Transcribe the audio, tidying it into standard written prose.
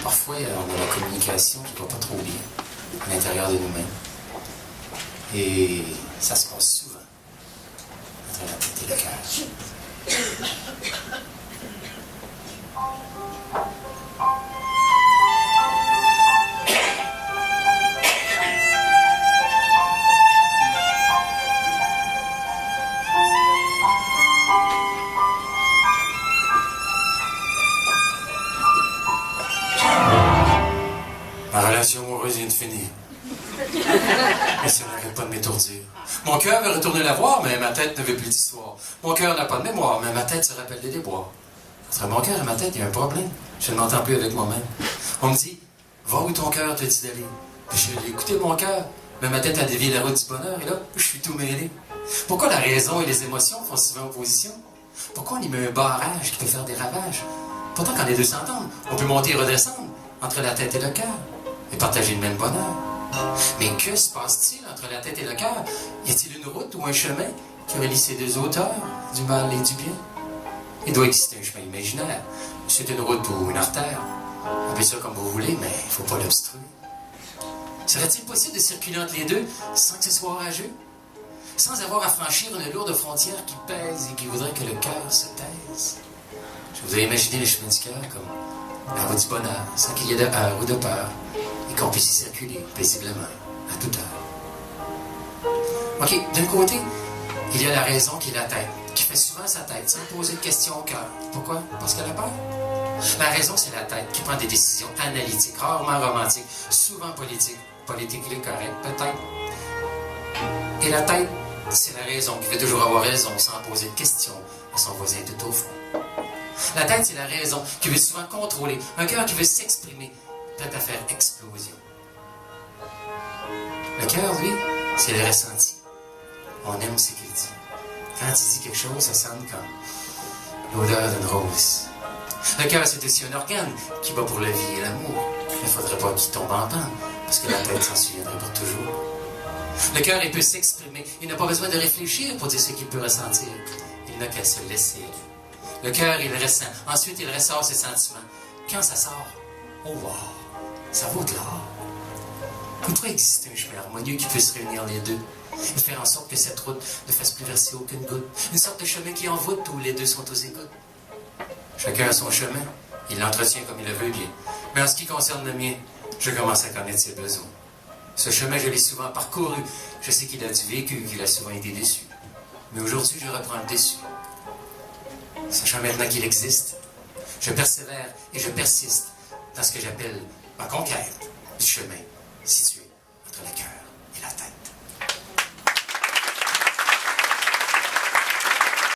Parfois, on a la communication qui ne va pas trop bien à l'intérieur de nous-mêmes. Et ça se passe souvent entre la tête et le cœur. Ma relation amoureuse vient de finir. Mais ça n'arrête pas de m'étourdir. Mon cœur veut retourner la voir, mais ma tête ne veut plus d'histoire. Mon cœur n'a pas de mémoire, mais ma tête se rappelle des déboires. Entre mon cœur et ma tête, il y a un problème. Je ne m'entends plus avec moi-même. On me dit, va où ton cœur te dit d'aller. Puis je l'ai écouté mon cœur, mais ma tête a dévié la route du bonheur, et là, je suis tout mêlé. Pourquoi la raison et les émotions font souvent opposition? Pourquoi on y met un barrage qui peut faire des ravages? Pourtant, quand les deux s'entendent, on peut monter et redescendre entre la tête et le cœur, et partager le même bonheur. Mais que se passe-t-il entre la tête et le cœur? Y a-t-il une route ou un chemin qui relie ces deux auteurs, du mal et du bien? Il doit exister un chemin imaginaire. C'est une route ou une artère. Appelez ça comme vous voulez, mais il ne faut pas l'obstruer. Serait-il possible de circuler entre les deux sans que ce soit orageux? Sans avoir à franchir une lourde frontière qui pèse et qui voudrait que le cœur se taise? Je voudrais imaginer le chemin du cœur comme la route du bonheur, sans qu'il y ait de heurts ou de peur, et qu'on puisse y circuler paisiblement, à toute heure. OK, d'un côté, il y a la raison qui est la tête, qui fait souvent sa tête sans poser de questions au cœur. Pourquoi? Parce qu'elle a peur. La raison, c'est la tête qui prend des décisions analytiques, rarement romantiques, souvent politiques, politiquement correctes, peut-être. Et la tête, c'est la raison qui veut toujours avoir raison sans poser de questions à son voisin tout au fond. La tête, c'est la raison qui veut souvent contrôler, un cœur qui veut s'exprimer, prêt à faire explosion. Le cœur, lui, c'est le ressenti. On aime ce qu'il dit. Quand il dit quelque chose, ça sonne comme l'odeur d'une rose. Le cœur, c'est aussi un organe qui bat pour la vie et l'amour. Il ne faudrait pas qu'il tombe en panne, parce que la tête s'en souviendrait pour toujours. Le cœur, il peut s'exprimer. Il n'a pas besoin de réfléchir pour dire ce qu'il peut ressentir. Il n'a qu'à se laisser. Le cœur, il ressent. Ensuite, il ressort ses sentiments. Quand ça sort, oh wow, ça vaut de l'or. Il pourrait exister un chemin harmonieux qui puisse réunir les deux et faire en sorte que cette route ne fasse plus verser aucune goutte. Une sorte de chemin qui envoûte où les deux sont aux écoutes. Chacun a son chemin. Il l'entretient comme il le veut bien. Mais en ce qui concerne le mien, je commence à connaître ses besoins. Ce chemin, je l'ai souvent parcouru. Je sais qu'il a du vécu, qu'il a souvent été déçu. Mais aujourd'hui, je reprends le dessus. Sachant maintenant qu'il existe, je persévère et je persiste dans ce que j'appelle ma conquête du chemin situé entre le cœur